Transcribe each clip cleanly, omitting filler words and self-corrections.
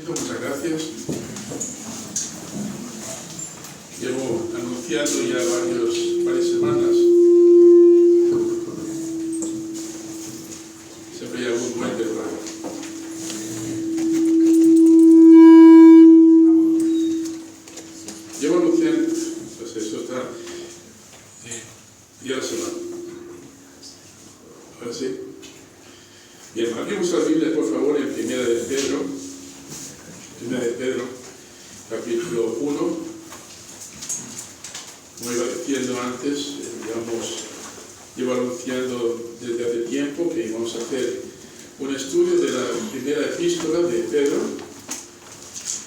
Muchas gracias. Llevo anunciando ya varias semanas. Siempre hay algún puente por ahí. Llevo anunciando, pues eso está. Y ahora se va. Ahora sí. Bien, abrimos la Biblia, por favor, en Primera de Pedro, capítulo 1. Como iba diciendo antes, llevo anunciando desde hace tiempo que íbamos a hacer un estudio de la primera epístola de Pedro.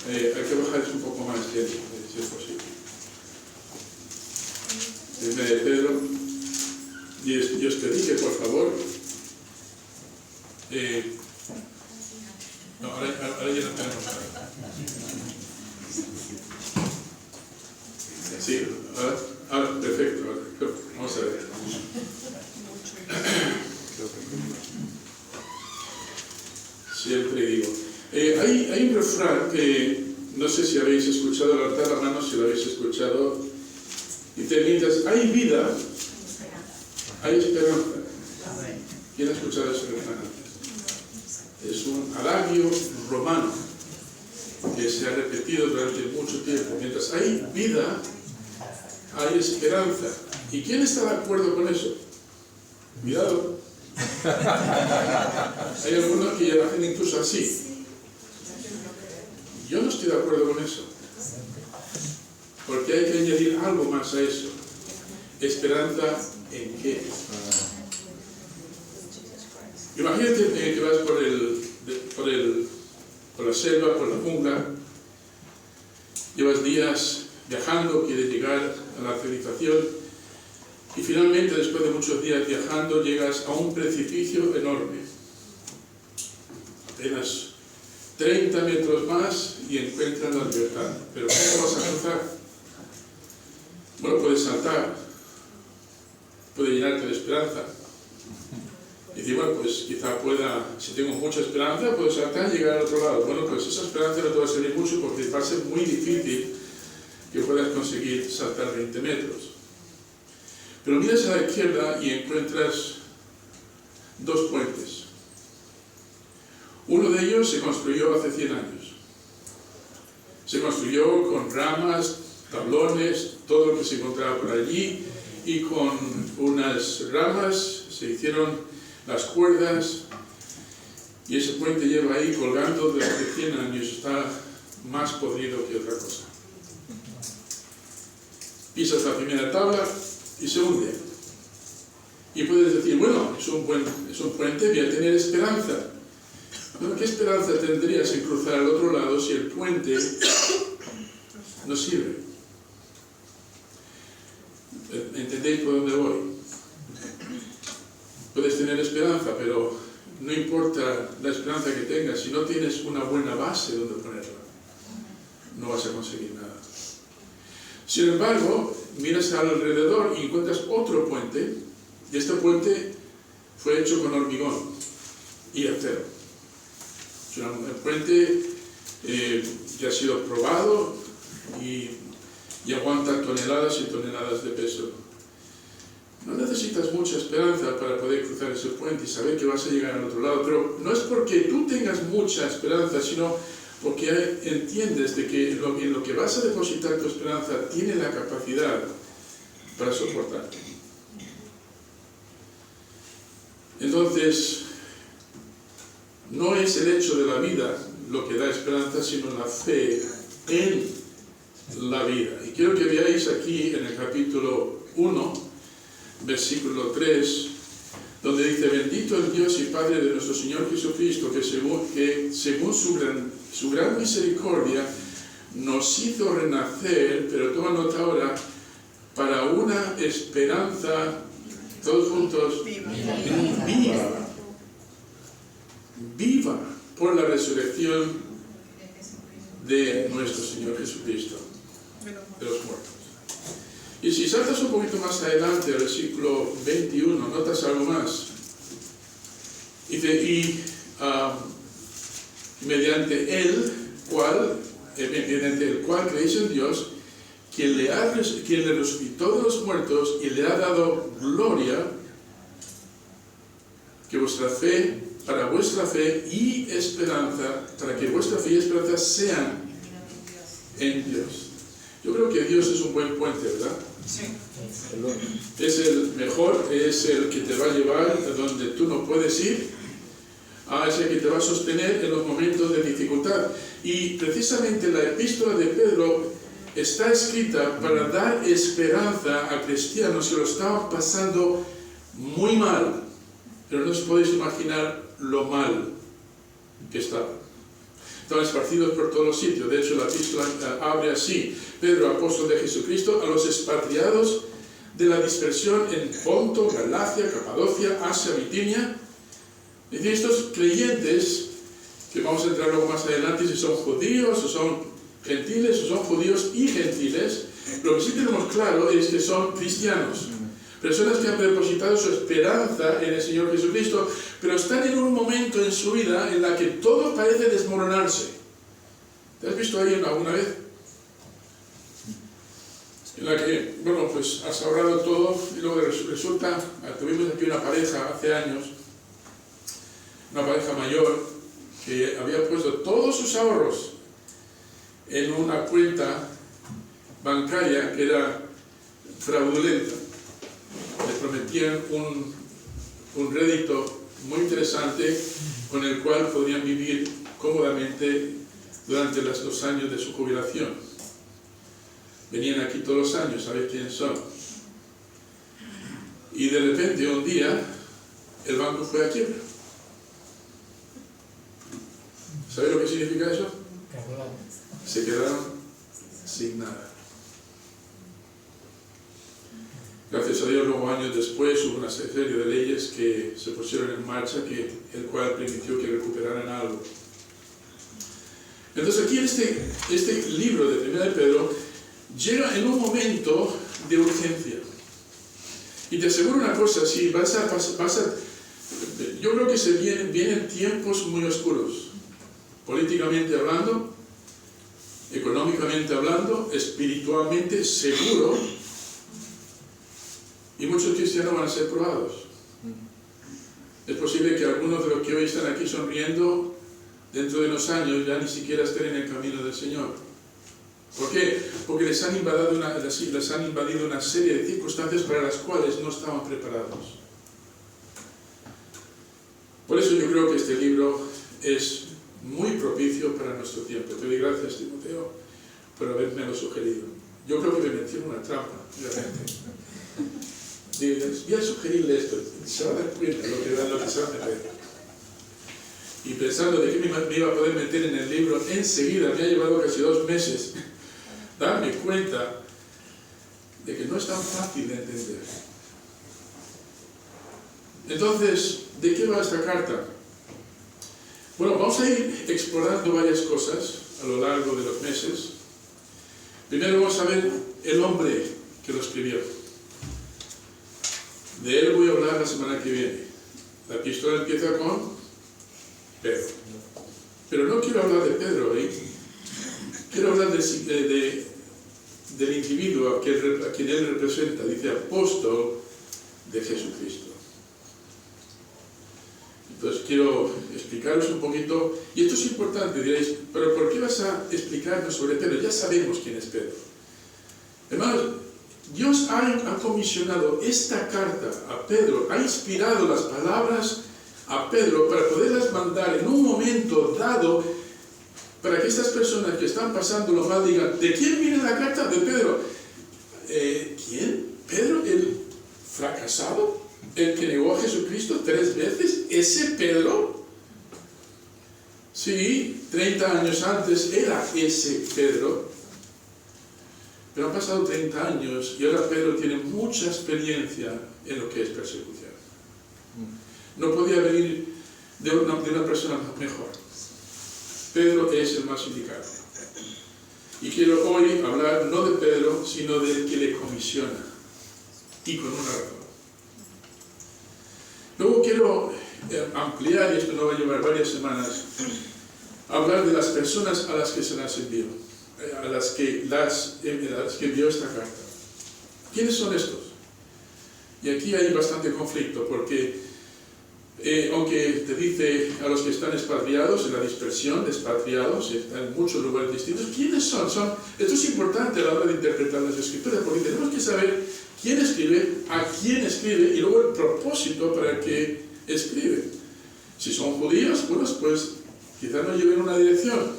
Hay que bajar un poco más, si es posible. Primera de Pedro. Y os pedí que, por favor, no, ahora ya no tenemos nada. Sí, ahora perfecto. Vamos a ver. Siempre digo. Hay un refrán que no sé si habéis escuchado, levantad la mano si lo habéis escuchado. Y te mientras hay vida, hay esperanza. ¿Quién ha escuchado ese refrán antes? Es un adagio romano que se ha repetido durante mucho tiempo. Mientras hay vida, hay esperanza. ¿Y quién está de acuerdo con eso? Cuidado. Hay algunos que hacen incluso así. Yo no estoy de acuerdo con eso. Porque hay que añadir algo más a eso. ¿Esperanza en qué? Imagínate que vas por la selva, por la jungla, llevas días viajando, quieres llegar a la civilización y finalmente, después de muchos días viajando, llegas a un precipicio enorme. Apenas 30 metros más y encuentras la libertad. ¿Pero cómo vas a cruzar? Bueno, puedes saltar, puede llenarte de esperanza. Y decir, bueno, pues quizá pueda, si tengo mucha esperanza, puedo saltar y llegar al otro lado. Bueno, pues esa esperanza no te va a servir mucho porque va a ser muy difícil que puedas conseguir saltar 20 metros. Pero miras a la izquierda y encuentras dos puentes. Uno de ellos se construyó hace 100 años. Se construyó con ramas, tablones, todo lo que se encontraba por allí, y con unas ramas se hicieron las cuerdas, y ese puente lleva ahí colgando desde hace 100 años, está más podrido que otra cosa. Pisas la primera tabla y se hunde. Y puedes decir, bueno, es un puente, voy a tener esperanza. Bueno, ¿qué esperanza tendrías en cruzar al otro lado si el puente no sirve? ¿Entendéis por dónde voy? Puedes tener esperanza, pero no importa la esperanza que tengas, si no tienes una buena base donde ponerla, no vas a conseguir nada. Sin embargo, miras alrededor y encuentras otro puente, y este puente fue hecho con hormigón y acero. Es un puente que ha sido probado y aguanta toneladas y toneladas de peso. No necesitas mucha esperanza para poder cruzar ese puente y saber que vas a llegar al otro lado, pero no es porque tú tengas mucha esperanza, sino porque entiendes de que en lo que vas a depositar tu esperanza tiene la capacidad para soportarte. Entonces, no es el hecho de la vida lo que da esperanza, sino la fe en la vida. Y quiero que veáis aquí en el capítulo 1, versículo 3, donde dice: bendito el Dios y Padre de nuestro Señor Jesucristo, que según su gran misericordia nos hizo renacer, pero toma nota ahora, para una esperanza, todos juntos, viva por la resurrección de nuestro Señor Jesucristo de los muertos. Y si saltas un poquito más adelante, al versículo 21, notas algo más. Dice, mediante Él, cual, mediante el cual creéis en Dios, quien le resucitó de los muertos y le ha dado gloria, que para vuestra fe y esperanza, para que vuestra fe y esperanza sean en Dios. Yo creo que Dios es un buen puente, ¿verdad? Sí. Es el mejor, es el que te va a llevar a donde tú no puedes ir, es el que te va a sostener en los momentos de dificultad. Y precisamente la epístola de Pedro está escrita para dar esperanza a cristianos que lo estaban pasando muy mal, pero no os podéis imaginar lo mal que estaban. Estaban esparcidos por todos los sitios. De hecho, la epístola abre así: Pedro, apóstol de Jesucristo, a los expatriados de la dispersión en Ponto, Galacia, Capadocia, Asia, Bitinia. Es decir, estos creyentes, que vamos a entrar luego más adelante, si son judíos o son gentiles, o son judíos y gentiles, lo que sí tenemos claro es que son cristianos. Personas que han depositado su esperanza en el Señor Jesucristo, pero están en un momento en su vida en la que todo parece desmoronarse. ¿Te has visto ahí alguna vez? En la que, bueno, pues has ahorrado todo y luego resulta, tuvimos aquí una pareja hace años, una pareja mayor, que había puesto todos sus ahorros en una cuenta bancaria que era fraudulenta. Le prometían un rédito muy interesante con el cual podrían vivir cómodamente durante los 2 años de su jubilación. Venían aquí todos los años a ver quiénes son. Y de repente un día el banco fue a quiebra. ¿Sabéis lo que significa eso? Se quedaron sin nada. Gracias a Dios, luego años después hubo una serie de leyes que se pusieron en marcha, el cual permitió que recuperaran algo. Entonces aquí este libro de 1 de Pedro llega en un momento de urgencia. Y te aseguro una cosa, si yo creo que vienen tiempos muy oscuros, políticamente hablando, económicamente hablando, espiritualmente seguro. Y muchos cristianos van a ser probados. Es posible que algunos de los que hoy están aquí sonriendo, dentro de unos años ya ni siquiera estén en el camino del Señor. ¿Por qué? Porque les han invadido una serie de circunstancias para las cuales no estaban preparados. Por eso yo creo que este libro es muy propicio para nuestro tiempo. Te doy gracias, Timoteo, por haberme sugerido. Yo creo que me metí en una trampa, realmente. Voy a sugerirle esto, se va a dar cuenta de lo que se va a meter. Y pensando de que me iba a poder meter en el libro, enseguida me ha llevado casi 2 meses darme cuenta de que no es tan fácil de entender. Entonces, ¿de qué va esta carta? Bueno, vamos a ir explorando varias cosas a lo largo de los meses. Primero vamos a ver el hombre que lo escribió. De él voy a hablar la semana que viene. La epístola empieza con Pedro. Pero no quiero hablar de Pedro hoy. Quiero hablar del individuo a quien él representa. Dice apóstol de Jesucristo. Entonces quiero explicaros un poquito. Y esto es importante, diréis, pero ¿por qué vas a explicarnos sobre Pedro? Ya sabemos quién es Pedro. Hermanos, Dios ha comisionado esta carta a Pedro, ha inspirado las palabras a Pedro para poderlas mandar en un momento dado para que estas personas que están pasando lo mal digan, ¿de quién viene la carta? De Pedro. ¿Quién? ¿Pedro el fracasado? ¿El que negó a Jesucristo 3 veces? ¿Ese Pedro? Sí, 30 años antes era ese Pedro. Pero han pasado 30 años y ahora Pedro tiene mucha experiencia en lo que es persecución. No podía venir de una persona mejor. Pedro es el más indicado. Y quiero hoy hablar no de Pedro, sino del que le comisiona. Y con una razón. Luego quiero ampliar, y esto nos va a llevar varias semanas, hablar de las personas a las que se las envió, a las que envió esta carta. ¿Quiénes son estos? Y aquí hay bastante conflicto, porque aunque te dice a los que están expatriados, en la dispersión, expatriados, están en muchos lugares distintos, ¿quiénes son? Esto es importante a la hora de interpretar las Escrituras, porque tenemos que saber quién escribe, a quién escribe, y luego el propósito para el que escribe. Si son judíos, bueno, pues quizás no lleven una dirección.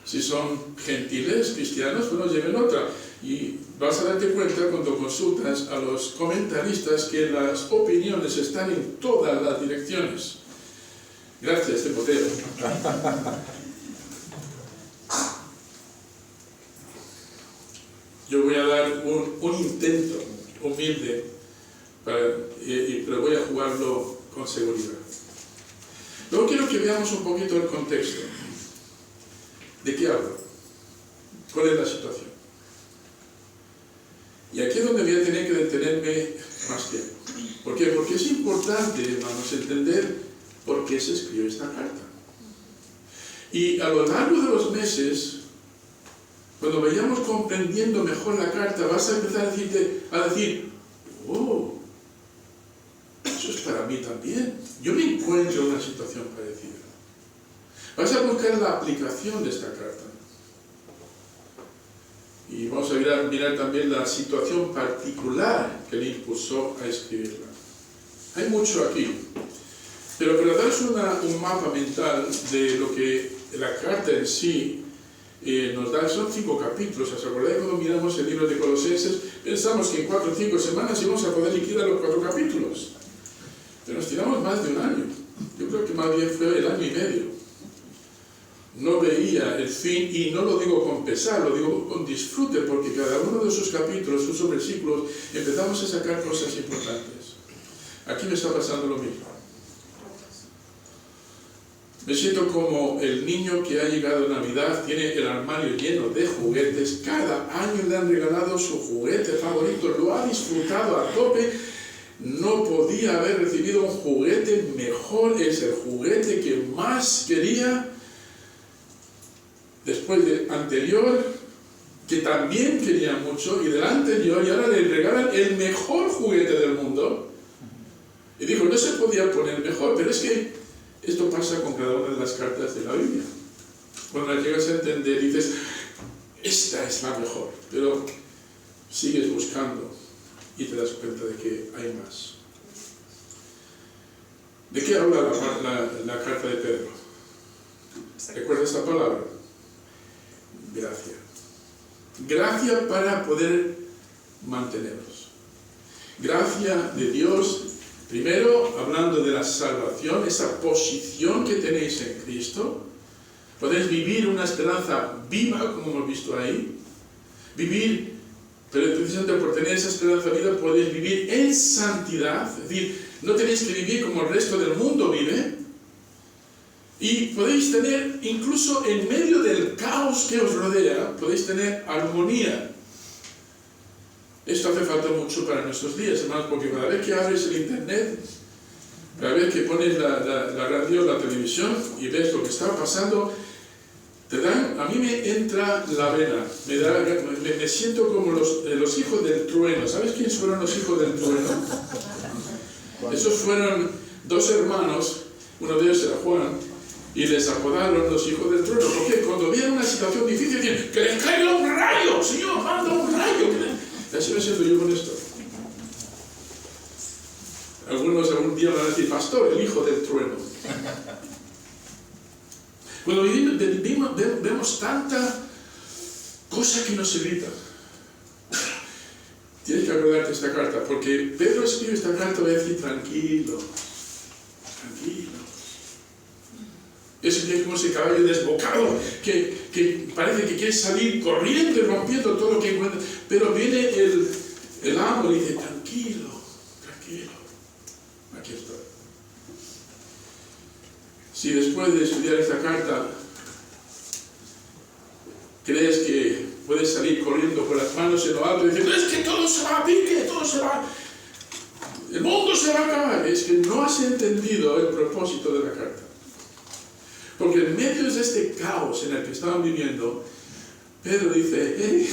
Si son gentiles, cristianos, bueno, lleven otra. Y vas a darte cuenta cuando consultas a los comentaristas que las opiniones están en todas las direcciones. Gracias, Timoteo. Yo voy a dar un intento humilde, pero voy a jugarlo con seguridad. Luego quiero que veamos un poquito el contexto. ¿De qué habla? ¿Cuál es la situación? Y aquí es donde voy a tener que detenerme más tiempo. ¿Por qué? Porque es importante, hermanos, entender por qué se escribió esta carta. Y a lo largo de los meses, cuando vayamos comprendiendo mejor la carta, vas a empezar a decir, oh, eso es para mí también. Yo me encuentro en una situación parecida. Vas a buscar la aplicación de esta carta. Y vamos a mirar también la situación particular que le impulsó a escribirla. Hay mucho aquí. Pero para daros un mapa mental de lo que la carta en sí nos da, son 5 capítulos. ¿Os acordáis cuando miramos el libro de Colosenses? Pensamos que en 4 o 5 semanas íbamos a poder liquidar los 4 capítulos. Pero nos tiramos más de un año. Yo creo que más bien fue el año y medio. No veía el fin, y no lo digo con pesar, lo digo con disfrute, porque cada uno de esos capítulos, esos versículos, empezamos a sacar cosas importantes. Aquí me está pasando lo mismo. Me siento como el niño que ha llegado a Navidad, tiene el armario lleno de juguetes, cada año le han regalado su juguete favorito, lo ha disfrutado a tope, no podía haber recibido un juguete mejor, es el juguete que más quería, después del anterior, que también quería mucho, y del anterior, y ahora le regalan el mejor juguete del mundo. Y dijo, no se podía poner mejor, pero es que esto pasa con cada una de las cartas de la Biblia. Cuando las llegas a entender, dices, esta es la mejor, pero sigues buscando y te das cuenta de que hay más. ¿De qué habla la carta de Pedro? ¿Recuerda esta palabra? Gracia. Gracia para poder mantenerlos. Gracia de Dios, primero hablando de la salvación, esa posición que tenéis en Cristo. Podéis vivir una esperanza viva, como hemos visto ahí. Vivir, pero precisamente por tener esa esperanza viva, podéis vivir en santidad. Es decir, no tenéis que vivir como el resto del mundo vive. Y podéis tener, incluso en medio del caos que os rodea, podéis tener armonía. Esto hace falta mucho para nuestros días, hermanos, porque cada vez que abres el internet, cada vez que pones la radio, la televisión y ves lo que está pasando, a mí me entra la vena, me siento como los hijos del trueno. ¿Sabes quiénes fueron los hijos del trueno? Esos fueron 2 hermanos, uno de ellos era Juan, y les apodaron los hijos del trueno, porque cuando veían una situación difícil, decían, ¡que les caiga un rayo! ¡Señor, manda un rayo! Y así me siento yo con esto. Algunos algún día van a decir, pastor, el hijo del trueno. Cuando vemos tanta cosa que nos irrita, tienes que acordarte de esta carta, porque Pedro escribe esta carta, va a decir, tranquilo, tranquilo. Es como ese caballo desbocado que parece que quiere salir corriendo y rompiendo todo lo que encuentra. Pero viene el amo y dice, tranquilo, tranquilo, aquí estoy. Si después de estudiar esta carta crees que puedes salir corriendo con las manos en lo alto y decir, es que todo se va a pique, todo se va, el mundo se va a acabar, es que no has entendido el propósito de la carta. Porque en medio de este caos en el que estaban viviendo, Pedro dice, hey,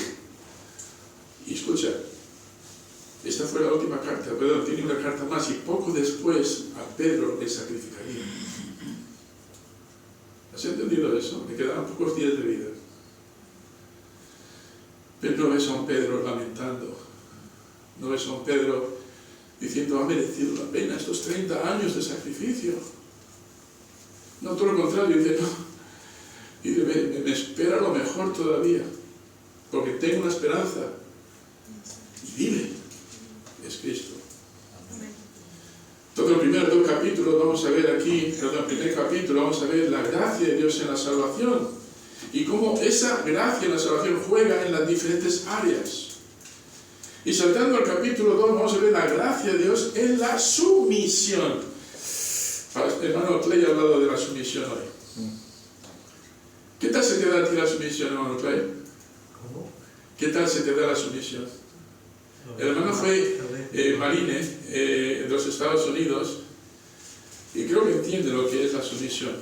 y escucha, esta fue la última carta, Pedro tiene una carta más, y poco después a Pedro le sacrificaría. ¿Has entendido eso? Le quedaban pocos días de vida. Pero no ves a un Pedro lamentando, no ves a un Pedro diciendo, ha merecido la pena estos 30 años de sacrificio. No, todo lo contrario, dice, no, dice, me espera lo mejor todavía, porque tengo una esperanza, y vive, es Cristo. Todo el primer capítulo vamos a ver aquí, el primer capítulo vamos a ver la gracia de Dios en la salvación, y cómo esa gracia en la salvación juega en las diferentes áreas. Y saltando al capítulo 2 vamos a ver la gracia de Dios en la sumisión. Hermano Clay ha hablado de la sumisión hoy. ¿Qué tal se te da a ti la sumisión, hermano Clay? ¿Cómo? ¿Qué tal se te da la sumisión? El hermano fue marine de los Estados Unidos y creo que entiende lo que es la sumisión.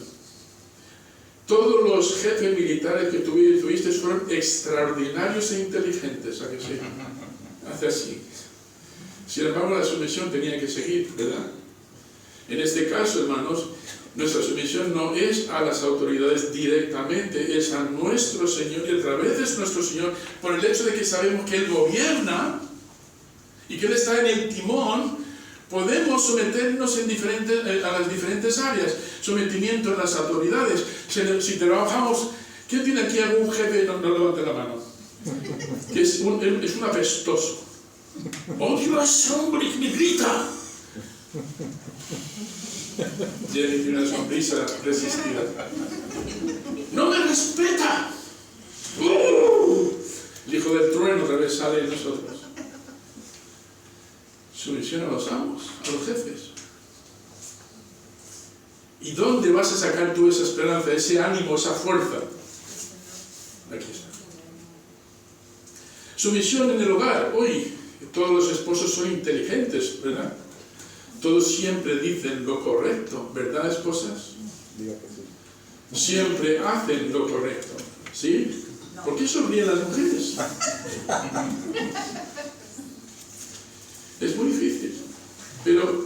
Todos los jefes militares que tuviste fueron extraordinarios e inteligentes, ¿a que sí? Hace así. Sin embargo, la sumisión tenía que seguir, ¿verdad? En este caso, hermanos, nuestra sumisión no es a las autoridades directamente, es a nuestro Señor, y a través de nuestro Señor, por el hecho de que sabemos que Él gobierna y que Él está en el timón, podemos someternos a las diferentes áreas. Sometimiento en las autoridades. Si trabajamos, ¿quién tiene aquí algún jefe? No levante la mano. Que es un apestoso. ¡Odio a ese hombre que me grita! Jenny tiene una sonrisa resistida. ¡No me respeta! El hijo del trueno otra vez sale de nosotros. Sumisión a los amos, a los jefes. ¿Y dónde vas a sacar tú esa esperanza, ese ánimo, esa fuerza? Aquí está. Sumisión en el hogar. Hoy todos los esposos son inteligentes, ¿verdad? Todos siempre dicen lo correcto, ¿verdad, esposas? Diga que sí. Siempre hacen lo correcto, ¿sí? ¿Por qué sonríen las mujeres? Es muy difícil. Pero,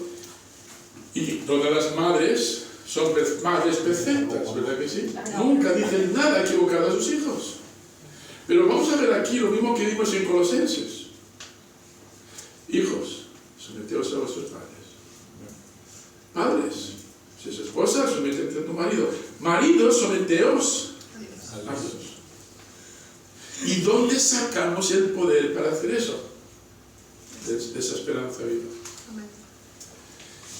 y todas las madres son madres perfectas, ¿verdad que sí? Nunca dicen nada equivocado a sus hijos. Pero vamos a ver aquí lo mismo que vimos en Colosenses. Hijos, someteos a vuestros padres. Padres, si es esposa, sométete a tu marido. Maridos, someteos a Dios. ¿Y dónde sacamos el poder para hacer eso? De esa esperanza viva.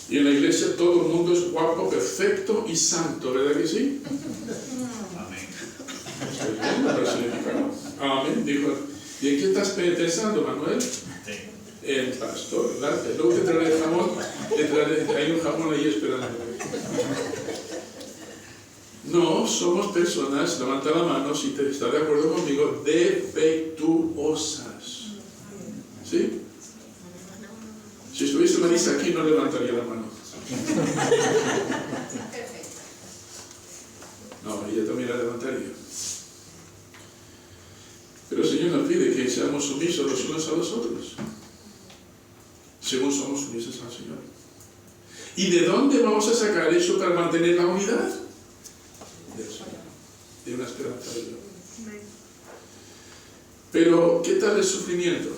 Y en la iglesia todo el mundo es guapo, perfecto y santo, ¿verdad que sí? Amén. Estoy viendo el significado. Amén, dijo. ¿Y en qué estás pensando, Manuel? El pastor, gracias. Luego te traeré jamón, hay un jamón ahí esperando. No, somos personas, levanta la mano si te estás de acuerdo conmigo, defectuosas. ¿Sí? Si estuviese Marisa aquí no levantaría la mano. No, ella también la levantaría. Pero el Señor nos pide que seamos sumisos los unos a los otros, según somos sumisos al Señor. ¿Y de dónde vamos a sacar eso para mantener la unidad? Del Señor, de una esperanza de Dios. Pero, ¿qué tal el sufrimiento?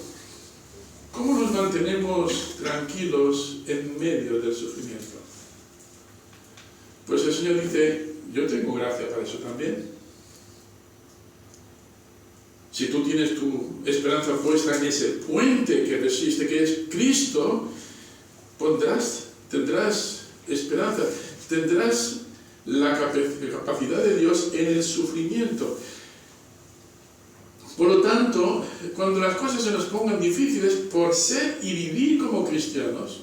¿Cómo nos mantenemos tranquilos en medio del sufrimiento? Pues el Señor dice, yo tengo gracia para eso también. Si tú tienes tu esperanza puesta en ese puente que resiste, que es Cristo, tendrás esperanza, tendrás la capacidad de Dios en el sufrimiento. Por lo tanto, cuando las cosas se nos pongan difíciles, por ser y vivir como cristianos,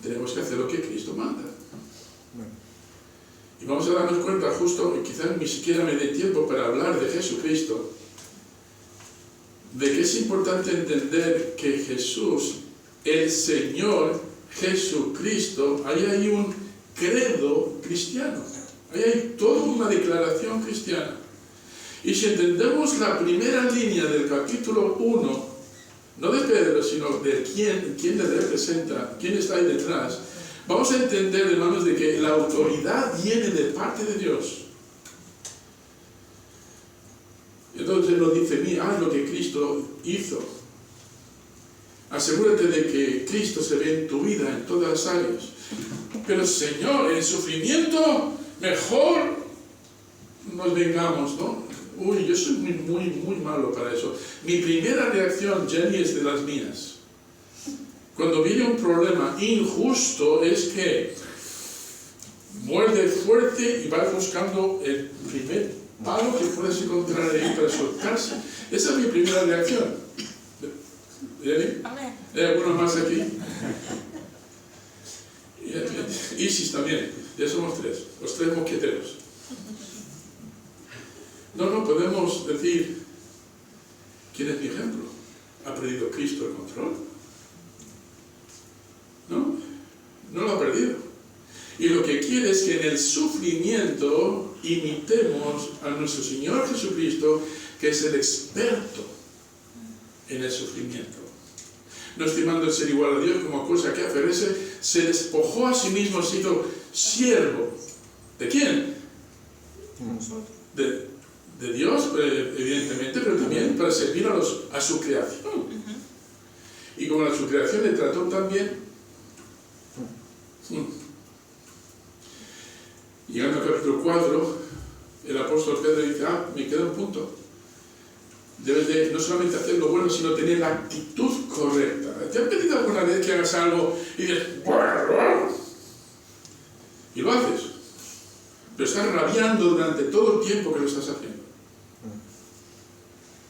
tenemos que hacer lo que Cristo manda. Y vamos a darnos cuenta justo, y quizás ni siquiera me dé tiempo para hablar de Jesucristo, de que es importante entender que Jesús, el Señor Jesucristo, ahí hay un credo cristiano. Ahí hay toda una declaración cristiana. Y si entendemos la primera línea del capítulo 1, no de Pedro, sino de quién le representa, quién está ahí detrás, vamos a entender, hermanos, de que la autoridad viene de parte de Dios. Entonces nos dice, mira, haz lo que Cristo hizo. Asegúrate de que Cristo se ve en tu vida, en todas las áreas. Pero Señor, en el sufrimiento, mejor nos vengamos, ¿no? Uy, yo soy muy malo para eso. Mi primera reacción, Jenny, es de las mías. Cuando viene un problema injusto, es que muerde fuerte y va buscando el primer palo que puedes encontrar ahí para soltarse. Esa es mi primera reacción. ¿Jenny? Amén. ¿Hay algunos más aquí? Isis también. Ya somos tres. Los tres mosqueteros. No podemos decir, ¿quién es mi ejemplo? ¿Ha perdido Cristo el control? No lo ha perdido. Y lo que quiere es que en el sufrimiento imitemos a nuestro Señor Jesucristo, que es el experto en el sufrimiento. No estimando el ser igual a Dios como cosa que aferrarse, se despojó a sí mismo, se hizo siervo. ¿De quién? De Dios, evidentemente, pero también para servir a su creación. Y como a su creación le trató también. Llegando al capítulo 4, el apóstol Pedro dice, me queda un punto. Debes de no solamente hacer lo bueno, sino tener la actitud correcta. ¿Te han pedido alguna vez que hagas algo y dices, y lo haces? Pero estás rabiando durante todo el tiempo que lo estás haciendo.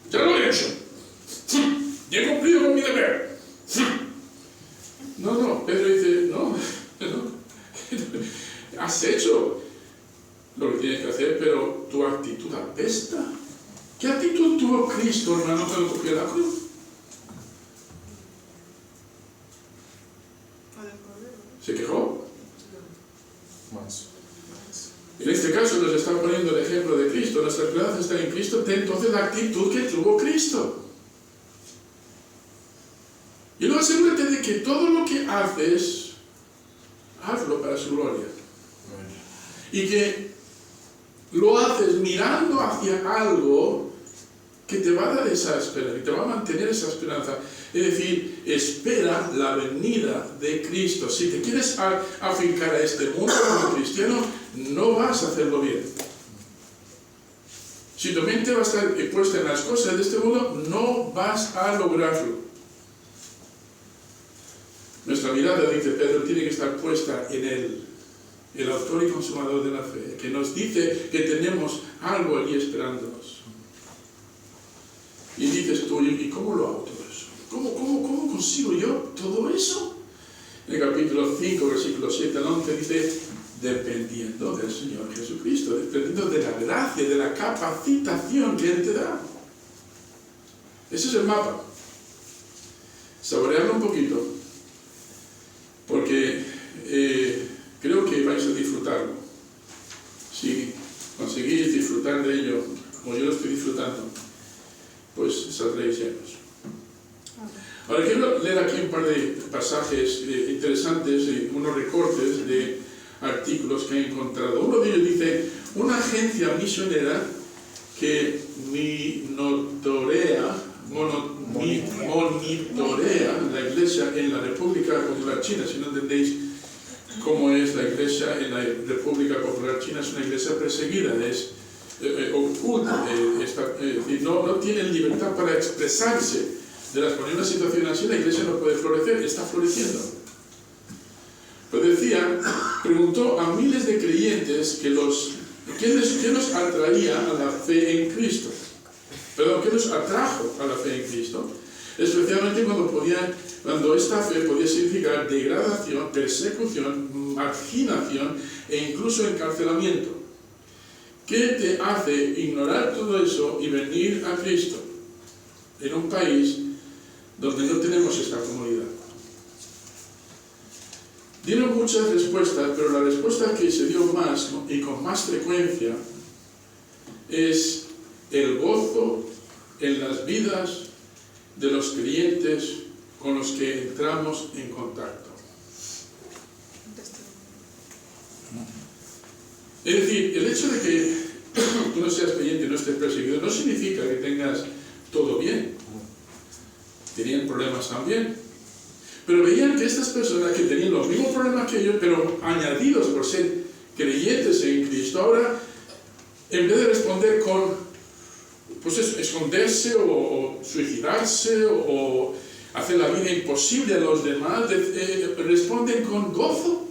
Ya lo he hecho. Y he cumplido con mi deber. No, Pedro dice, no. Has hecho lo que tienes que hacer, pero tu actitud apesta. ¿Qué actitud tuvo Cristo, hermano, cuando cogió la cruz? ¿Se quejó? Más. En este caso nos está poniendo el ejemplo de Cristo. Nuestra esperanza está en Cristo. Entonces la actitud que tuvo Cristo. Y luego asegúrate de que todo lo que haces, hazlo para su gloria. Y que lo haces mirando hacia algo que te va a dar esa esperanza, que te va a mantener esa esperanza. Es decir, espera la venida de Cristo. Si te quieres afincar a este mundo como cristiano, no vas a hacerlo bien. Si tu mente va a estar puesta en las cosas de este mundo, no vas a lograrlo. Nuestra mirada, dice Pedro, tiene que estar puesta en Él, el autor y consumador de la fe, que nos dice que tenemos algo allí esperándonos. Y dices tú, ¿y cómo lo hago todo eso? ¿Cómo consigo yo todo eso? En el capítulo 5, versículos 7 al 11 dice, dependiendo del Señor Jesucristo, dependiendo de la gracia, de la capacitación que Él te da. Ese es el mapa. Saborearlo un poquito, porque creo que vais a disfrutarlo. Si conseguís disfrutar de ello, como yo lo estoy disfrutando, pues saldréis llenos. Ahora quiero leer aquí un par de pasajes interesantes, unos recortes de artículos que he encontrado. Uno de ellos dice, una agencia misionera que monitorea la iglesia en la República Popular China. Si no entendéis cómo es la iglesia en la República Popular China, es una iglesia perseguida, es oculta, no tiene libertad para expresarse. Por una situación así, la iglesia no puede florecer, está floreciendo. Pues decía, preguntó a miles de creyentes ¿qué nos atraía a la fe en Cristo? Perdón, ¿qué nos atrajo a la fe en Cristo? Especialmente cuando esta fe podía significar degradación, persecución, marginación e incluso encarcelamiento. ¿Qué te hace ignorar todo eso y venir a Cristo en un país donde no tenemos esta comodidad? Dieron muchas respuestas, pero la respuesta que se dio más, ¿no?, y con más frecuencia es el gozo en las vidas de los creyentes con los que entramos en contacto. Es decir, el hecho de que tú no seas creyente y no estés perseguido no significa que tengas todo bien. Tenían problemas también. Pero veían que estas personas que tenían los mismos problemas que ellos, pero añadidos por ser creyentes en Cristo, ahora, en vez de responder con, pues eso, esconderse o suicidarse o hacer la vida imposible a los demás, responden con gozo.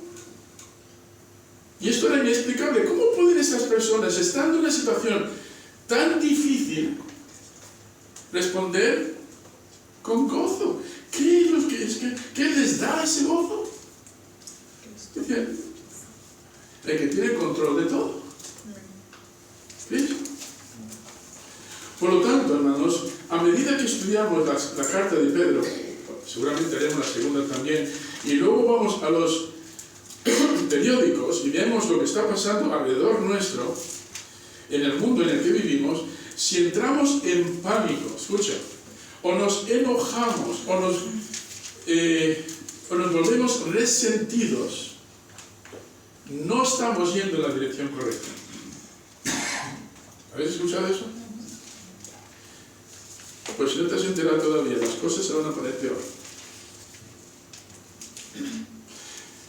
Y esto era inexplicable. ¿Cómo pueden estas personas, estando en una situación tan difícil, responder con gozo? ¿Qué les da ese gozo? Dicen, el que tiene control de todo. ¿Ves? Por lo tanto, hermanos, a medida que estudiamos la carta de Pedro, seguramente haremos la segunda también, y luego vamos a los periódicos y vemos lo que está pasando alrededor nuestro, en el mundo en el que vivimos, si entramos en pánico, escucha, o nos enojamos, o nos volvemos resentidos, no estamos yendo en la dirección correcta. ¿Habéis escuchado eso? Pues si no te has enterado todavía, las cosas se van a poner peor.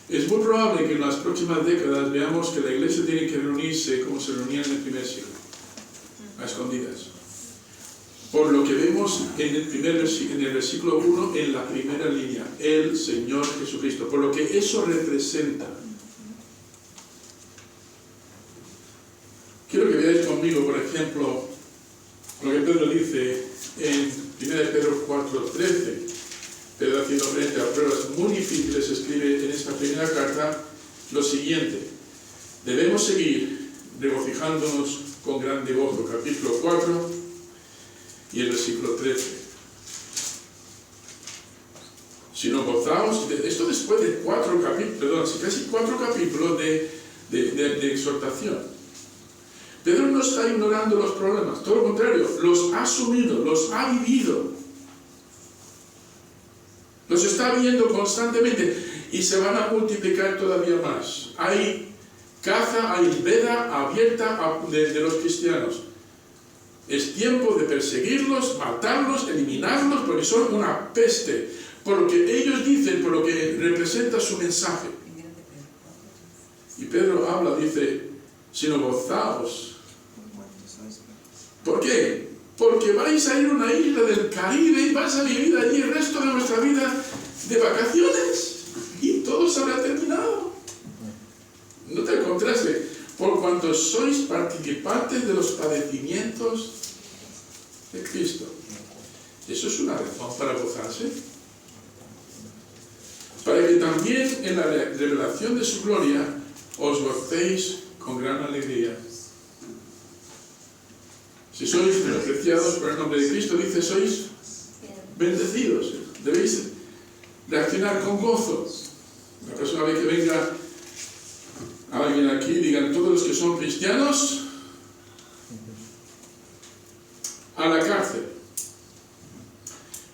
Es muy probable que en las próximas décadas veamos que la iglesia tiene que reunirse como se reunía en el primer siglo, a escondidas. Por lo que vemos en el versículo 1, en la primera línea, el Señor Jesucristo, por lo que eso representa. Quiero que veáis conmigo, por ejemplo, lo que Pedro dice en 1 Pedro 4:13. Pedro, haciendo frente a pruebas muy difíciles, escribe en esta primera carta lo siguiente: debemos seguir regocijándonos con grande gozo, capítulo 4 y el versículo 13. Si no gozaos, esto después de casi 4 capítulos de exhortación. Pedro no está ignorando los problemas, todo lo contrario, los ha asumido, los ha vivido. Los está viendo constantemente y se van a multiplicar todavía más. Hay caza, hay veda abierta de los cristianos. Es tiempo de perseguirlos, matarlos, eliminarlos, porque son una peste. Por lo que ellos dicen, por lo que representa su mensaje. Y Pedro habla, dice, sino gozaos. ¿Por qué? Porque vais a ir a una isla del Caribe y vais a vivir allí el resto de vuestra vida de vacaciones. Y todo se habrá terminado. Nota el contraste. Por cuanto sois participantes de los padecimientos de Cristo. Eso es una razón para gozarse. Para que también en la revelación de su gloria os gocéis con gran alegría. Si sois menospreciados por el nombre de Cristo, dice, sois bendecidos. Debéis reaccionar con gozo. La próxima vez que venga alguien aquí, digan, todos los que son cristianos, a la cárcel.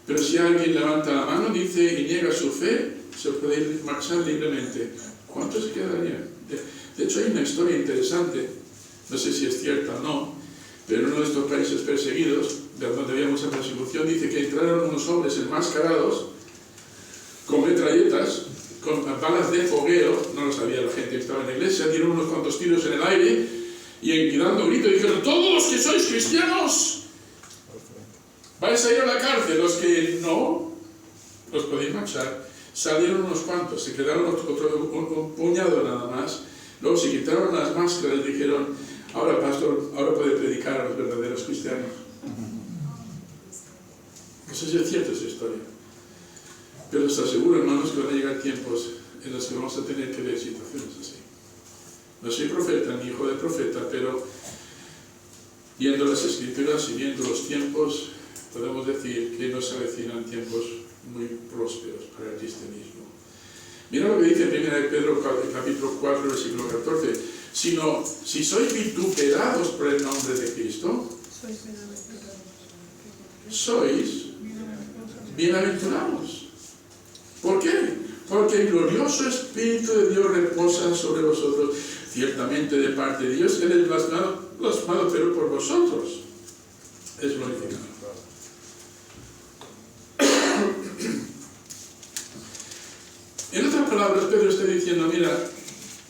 Pero si alguien levanta la mano, dice, y niega su fe, se puede marchar libremente. ¿Cuántos se quedarían? De hecho, hay una historia interesante, no sé si es cierta o no, pero en uno de estos países perseguidos, de donde había mucha persecución, dice que entraron unos hombres enmascarados con metralletas, con balas de fogueo, no lo sabía la gente que estaba en la iglesia, dieron unos cuantos tiros en el aire y dando gritos dijeron, todos los que sois cristianos vais a ir a la cárcel, los que no, los podéis marchar. Salieron unos cuantos, se quedaron un puñado nada más, luego se quitaron las máscaras y dijeron, ahora pastor, ahora puede predicar a los verdaderos cristianos. No sé si es cierta esa historia, pero os aseguro, hermanos, que van a llegar tiempos en los que vamos a tener que ver situaciones así. No soy profeta ni hijo de profeta, pero viendo las escrituras y viendo los tiempos, podemos decir que nos avecinan tiempos muy prósperos para el cristianismo. Mira lo que dice 1 Pedro capítulo 4, versículo 14. Sino, si sois vituperados por el nombre de Cristo, sois bienaventurados. ¿Por qué? Porque el glorioso Espíritu de Dios reposa sobre vosotros. Ciertamente de parte de Dios, Él es blasfemado, pero por vosotros es glorificado. En otras palabras, Pedro está diciendo, mira,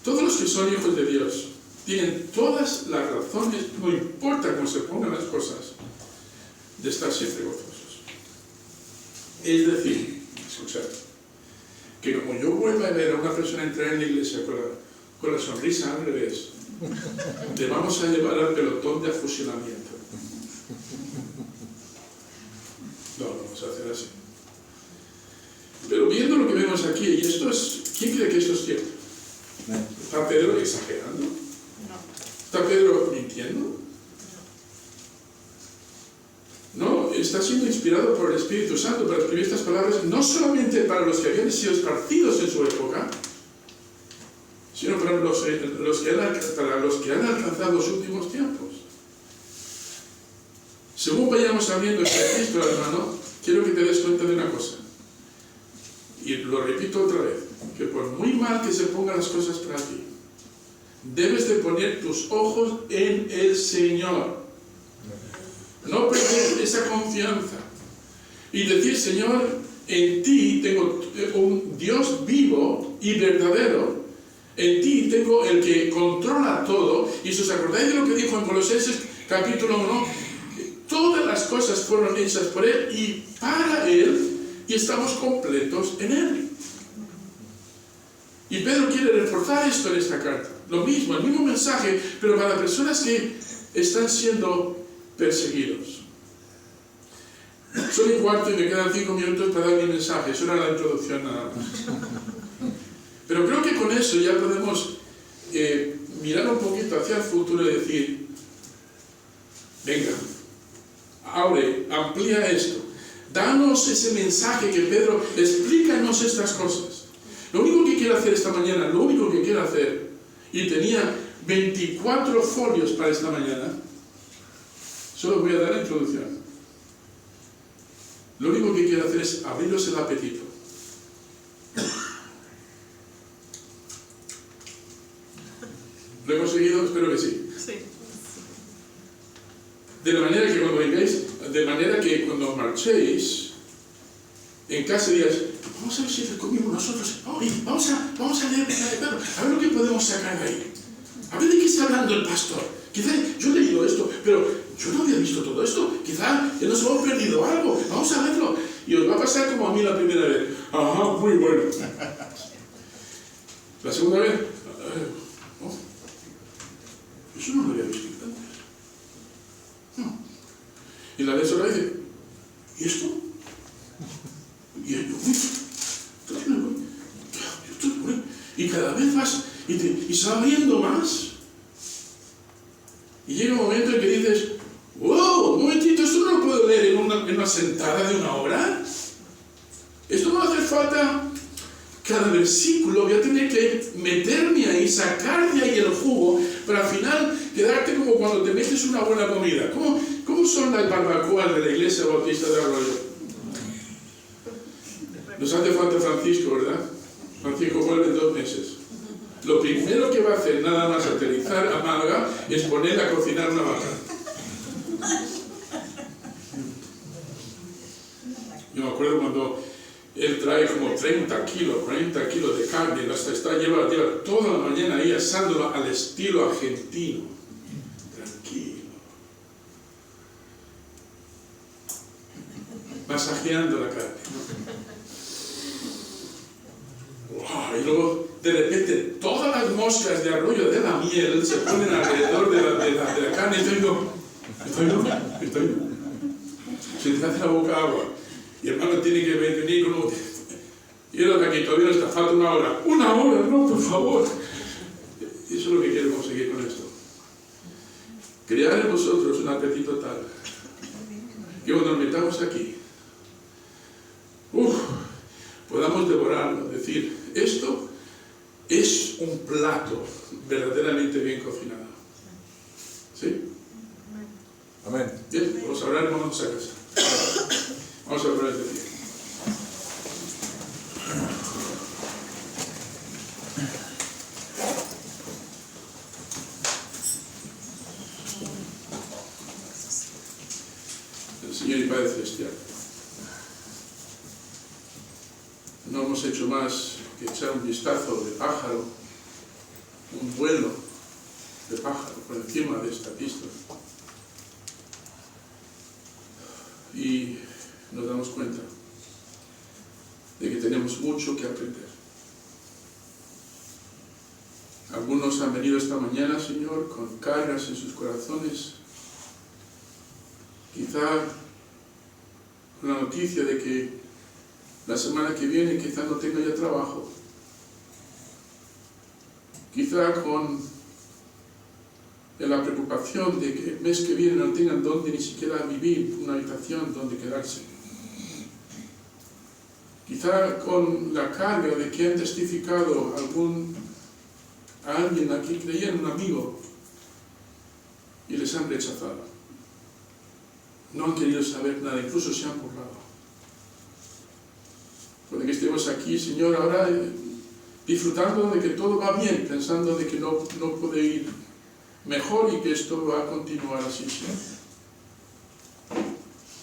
todos los que son hijos de Dios tienen todas las razones, no importa cómo se pongan las cosas, de estar siempre gozosos. Es decir, escuchad, que como yo vuelva a ver a una persona entrar en la iglesia con la sonrisa al revés, le vamos a llevar al pelotón de afusilamiento. No, vamos a hacer así. Pero viendo lo que vemos aquí, y esto es, ¿quién cree que esto es cierto? ¿Está Pedro exagerando? No. ¿Está Pedro mintiendo? No, está siendo inspirado por el Espíritu Santo para escribir estas palabras, no solamente para los que habían sido esparcidos en su época, sino para los que han alcanzado los últimos tiempos. Según vayamos abriendo este texto, hermano, quiero que te des cuenta de una cosa. Y lo repito otra vez, que por muy mal que se pongan las cosas para ti, debes de poner tus ojos en el Señor. No perder esa confianza. Y decir, Señor, en ti tengo un Dios vivo y verdadero. En ti tengo el que controla todo. Y si os acordáis de lo que dijo en Colosenses capítulo 1, todas las cosas fueron hechas por Él y para Él, y estamos completos en Él. Y Pedro quiere reforzar esto en esta carta. Lo mismo, el mismo mensaje, pero para personas que están siendo perseguidos. Son y cuarto y me quedan 5 minutos para dar mi mensaje. Eso era la introducción nada más. Pero creo que con eso ya podemos mirar un poquito hacia el futuro y decir, venga, abre, amplía esto. Danos ese mensaje que Pedro, explícanos estas cosas. Lo único que quiero hacer esta mañana, lo único que quiero hacer, y tenía 24 folios para esta mañana, solo voy a dar la introducción. Lo único que quiero hacer es abriros el apetito. ¿Lo he conseguido? Espero que sí. Sí. De la manera que cuando vengáis, de manera que cuando marchéis, en casa digas, vamos a ver si comimos nosotros, vamos a leer Pedro, a ver lo que podemos sacar de ahí. A ver de qué está hablando el pastor. Quizá yo he leído esto, pero yo no había visto todo esto. Quizá ya nos hemos perdido algo. Vamos a verlo. Y os va a pasar como a mí la primera vez. Ajá, muy bueno. La segunda vez, eso no lo había visto antes. No. Y la vez otra dice, ¿y esto? Y cada vez vas, y se va abriendo más. Y llega un momento en que dices, wow, un momentito, esto no lo puedo leer en una sentada de una hora. Esto no va a hacer falta cada versículo, voy a tener que meterme ahí, sacar de ahí el jugo, para al final quedarte como cuando te metes una buena comida. ¿Cómo son las barbacoas de la Iglesia Bautista de Arroyo? Nos hace falta Francisco, ¿verdad? Francisco vuelve en 2 meses. Lo primero que va a hacer, nada más aterrizar a Málaga, es poner a cocinar una vaca. Yo me acuerdo cuando él trae como 30 kilos, 40 kilos de carne, lleva toda la mañana ahí asándola al estilo argentino. Tranquilo. Masajeando la carne. Wow, y luego de repente todas las moscas de Arroyo de la Miel se ponen alrededor de la carne y estoy yo. Se te hace la boca agua. Y hermano tiene que venir con un... Y era la que todavía no está, falta 1 hora. 1 hora, no, por favor. Eso es lo que quiero conseguir con esto. Crear en vosotros un apetito tal que cuando nos metamos aquí, podamos devorarlo, decir, esto es un plato verdaderamente bien cocinado. ¿Sí? Amén. Bien, vamos a hablar y vamos a casa. Vamos a hablar de pie. Señor y Padre Celestial, no hemos hecho más que echar un vistazo de pájaro, un vuelo de pájaro por encima de esta epístola, y nos damos cuenta de que tenemos mucho que aprender. Algunos han venido esta mañana, Señor, con cargas en sus corazones, quizá con la noticia de que la semana que viene quizá no tenga ya trabajo, quizá con la preocupación de que el mes que viene no tengan donde ni siquiera vivir, una habitación donde quedarse, quizá con la carga de que han testificado a alguien a quien creían un amigo y les han rechazado. No han querido saber nada, incluso se han burlado. Puede que estemos aquí, Señor, ahora disfrutando de que todo va bien, pensando de que no puede ir mejor y que esto va a continuar así siempre.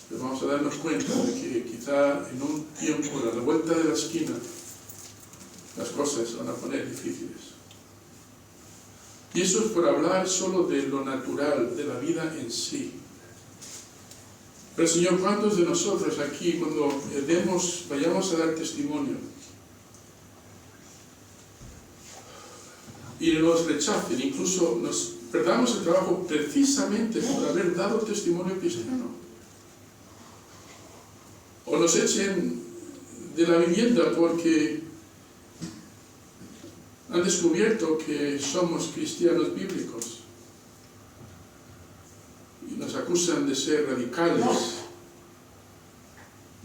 Pero vamos a darnos cuenta de que quizá en un tiempo, a la vuelta de la esquina, las cosas se van a poner difíciles. Y eso es por hablar solo de lo natural, de la vida en sí. Pero Señor, ¿cuántos de nosotros aquí, cuando vayamos a dar testimonio y nos rechacen, incluso nos perdamos el trabajo precisamente por haber dado testimonio cristiano? O nos echen de la vivienda porque han descubierto que somos cristianos bíblicos y nos acusan de ser radicales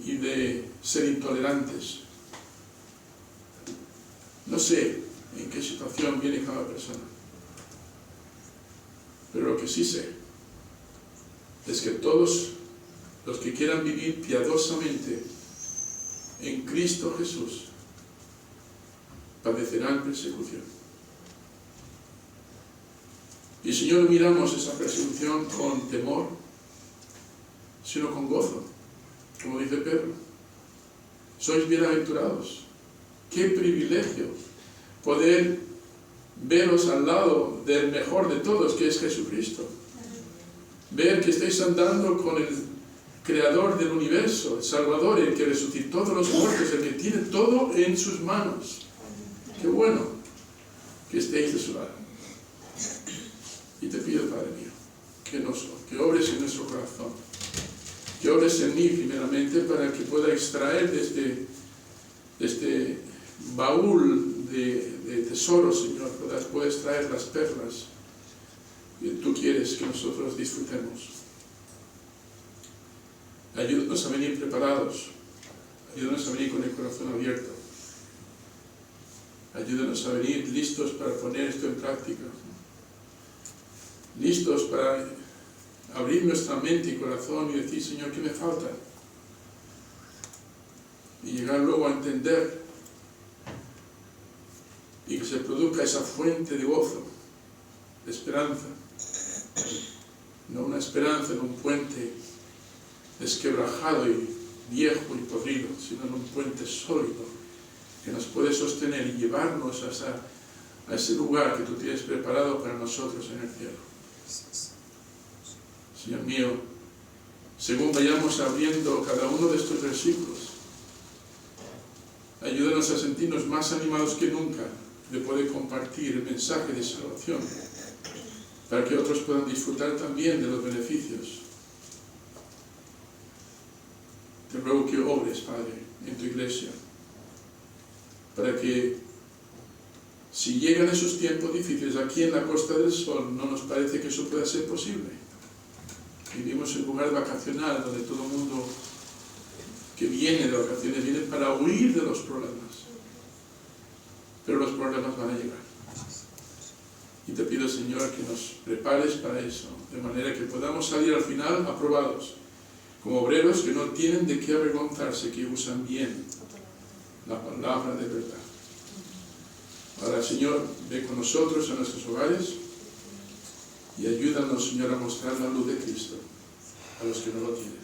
y de ser intolerantes. No sé en qué situación viene cada persona, pero lo que sí sé es que todos los que quieran vivir piadosamente en Cristo Jesús padecerán persecución. Y Señor, miramos esa persecución con temor, sino con gozo, como dice Pedro. Sois bienaventurados. Qué privilegio poder veros al lado del mejor de todos, que es Jesucristo. Ver que estáis andando con el Creador del universo, el Salvador, el que resucitó de los muertos, el que tiene todo en sus manos. Qué bueno que estéis de su lado. Y te pido, Padre mío, que obres en nuestro corazón, que obres en mí primeramente para que pueda extraer de este baúl de tesoros, Señor, puedas traer las perlas que tú quieres que nosotros disfrutemos. Ayúdanos a venir preparados, ayúdanos a venir con el corazón abierto, ayúdanos a venir listos para poner esto en práctica, listos para abrir nuestra mente y corazón y decir, Señor, ¿qué me falta? Y llegar luego a entender y que se produzca esa fuente de gozo, de esperanza, no una esperanza en un puente desquebrajado y viejo y podrido, sino en un puente sólido que nos puede sostener y llevarnos a ese lugar que tú tienes preparado para nosotros en el cielo. Señor mío, según vayamos abriendo cada uno de estos versículos, ayúdanos a sentirnos más animados que nunca de poder compartir el mensaje de salvación, para que otros puedan disfrutar también de los beneficios. Te ruego que obres, Padre, en tu iglesia, para que si llegan esos tiempos difíciles aquí en la Costa del Sol, no nos parece que eso pueda ser posible. Vivimos en un lugar vacacional donde todo el mundo que viene de vacaciones viene para huir de los problemas. pero los problemas van a llegar. Y te pido, Señor, que nos prepares para eso, de manera que podamos salir al final aprobados, como obreros que no tienen de qué avergonzarse, que usan bien la palabra de verdad. Ahora, Señor, ve con nosotros a nuestros hogares y ayúdanos, Señor, a mostrar la luz de Cristo a los que no lo tienen.